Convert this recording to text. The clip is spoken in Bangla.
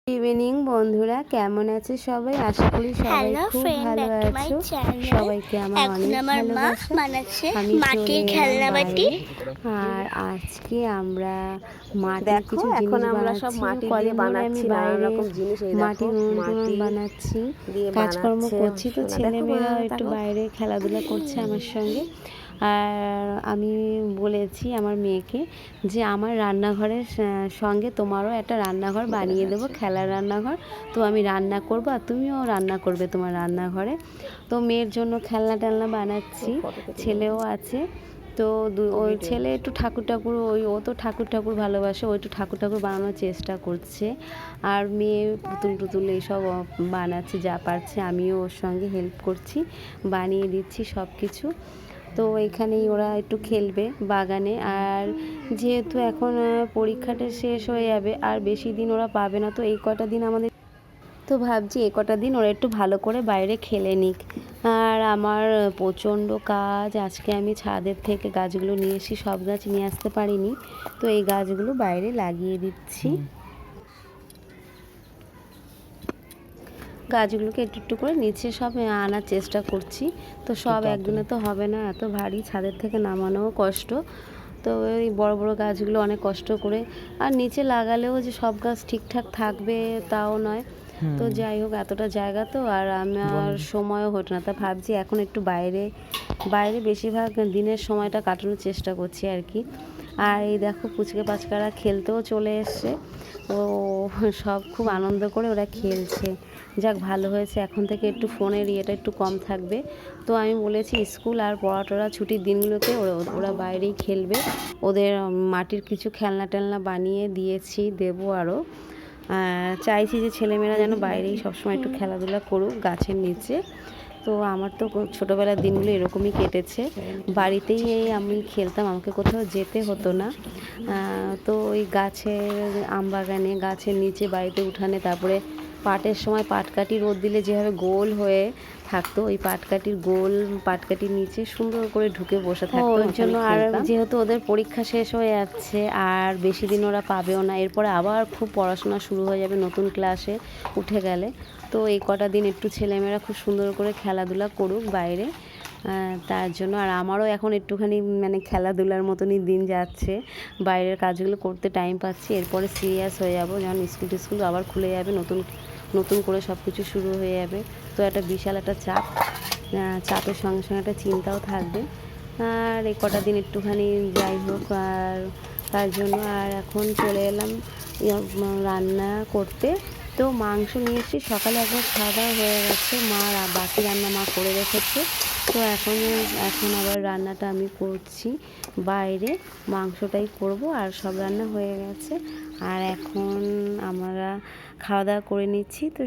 ইভিনিং বন্ধুরা, কেমন আছে সবাই? আশা করি সবাই খুব ভালো আছো। সবাইকে আমার অনেক ভালোবাসা। আমি চলে এলাম বাইরে। আর আজকে আমরা মাটির কিছু জিনিস বানাচ্ছি। কদিন ধরে আমি বাইরে মাটির উনুন বানাচ্ছি, কাজকর্ম করছি। তো ছেলেমেয়েরা একটু বাইরে খেলাধুলা করছে আমার সঙ্গে। আর আমি বলেছি আমার মেয়েকে যে আমার রান্নাঘরের সঙ্গে তোমারও একটা রান্নাঘর বানিয়ে দেবো, খেলার রান্নাঘর। তো আমি রান্না করবো আর তুমিও রান্না করবে তোমার রান্নাঘরে। তো মেয়ের জন্য খেলনা টেলনা বানাচ্ছি, ছেলেও আছে। তো ওই ছেলে একটু ঠাকুর ও তো ঠাকুর ভালোবাসে, ও একটু ঠাকুর বানানোর চেষ্টা করছে। আর মেয়ে পুতুল এইসব বানাচ্ছে যা পারছে, আমিও ওর সঙ্গে হেল্প করছি, বানিয়ে দিচ্ছি সব কিছু। তো এখানেই ওরা একটু খেলবে বাগানে। আর যেহেতু এখন পরীক্ষাটা শেষ হয়ে যাবে, আর বেশি দিন ওরা পাবে না, তো এই কটা দিন আমাদের, তো ভাবছি এই কটা দিন ওরা একটু ভালো করে বাইরে খেলে নিক। আর আমার প্রচণ্ড কাজ, আজকে আমি ছাদের থেকে গাছগুলো নিয়ে এসেছি, সব গাছ নিয়ে আসতে পারিনি, তো এই গাছগুলো বাইরে লাগিয়ে দিচ্ছি। গাছগুলোকে একটু করে নিচে সব আনার চেষ্টা করছি। তো সব একদিনে তো হবে না, এত ভারী ছাদের থেকে নামানোও কষ্ট। তো এই বড় গাছগুলো অনেক কষ্ট করে, আর নিচে লাগালেও যে সব গাছ ঠিকঠাক থাকবে তাও নয়। তো যাই হোক, এতটা জায়গা তো আর আমার সময়ও হতো না, তা ভাবছি এখন একটু বাইরে বেশিরভাগ দিনের সময়টা কাটানোর চেষ্টা করছি আর কি। আর এই দেখো পুচকে পাচকারা খেলতেও চলে এসছে। ও সব খুব আনন্দ করে ওরা খেলছে। যাক, ভালো হয়েছে, এখন থেকে একটু ফোনের ইয়েটা একটু কম থাকবে। তো আমি বলেছি স্কুল আর পড়াটোরা ছুটির দিনগুলোতে ওরা বাইরেই খেলবে। ওদের মাটির কিছু খেলনা টেলনা বানিয়ে দিয়েছি, দেবো আরও। চাইছি যে ছেলেমেয়েরা যেন বাইরেই সবসময় একটু খেলাধুলা করুক গাছের নিচে। তো আমার তো ছোটোবেলার দিনগুলো এরকমই কেটেছে, বাড়িতেই আমি খেলতাম, আমাকে কোথাও যেতে হতো না। তো ওই গাছের আমবাগানে, গাছের নিচে, বাড়িতে উঠানে, তারপরে পাটের সময় পাটকাঠি রোদ দিলে যেভাবে গোল হয়ে থাকতো, ওই পাটকাঠির নিচে সুন্দর করে ঢুকে বসে থাকতো। ওর জন্য আর যেহেতু ওদের পরীক্ষা শেষ হয়ে যাচ্ছে আর বেশি দিন ওরা পাবেও না, এরপরে আবার খুব পড়াশোনা শুরু হয়ে যাবে নতুন ক্লাসে উঠে গেলে। তো এই কটা দিন একটু ছেলেমেয়েরা খুব সুন্দর করে খেলাধুলা করুক বাইরে, তার জন্য। আর আমারও এখন একটুখানি খেলাধুলার মতনই দিন যাচ্ছে, বাইরের কাজগুলো করতে টাইম পাচ্ছি। এরপরে সিরিয়াস হয়ে যাব, যখন স্কুল আবার খুলে যাবে, নতুন করে সব কিছু শুরু হয়ে যাবে। তো একটা বিশাল একটা চাপের সঙ্গে একটা চিন্তাও থাকবে। আর এই কটা দিন একটুখানি যাই হোক, আর তার জন্য আর এখন চলে এলাম রান্না করতে। তো মাংস নিয়ে এসেছি, সকালে একবার খাওয়া দাওয়া হয়ে গেছে, বাকি রান্না মা করে রেখেছে। তো এখন আবার রান্নাটা আমি করছি বাইরে, মাংসটাই করব, আর সব রান্না হয়ে গেছে। আর এখন আমরা খাওয়া দাওয়া করে নিচ্ছি। তো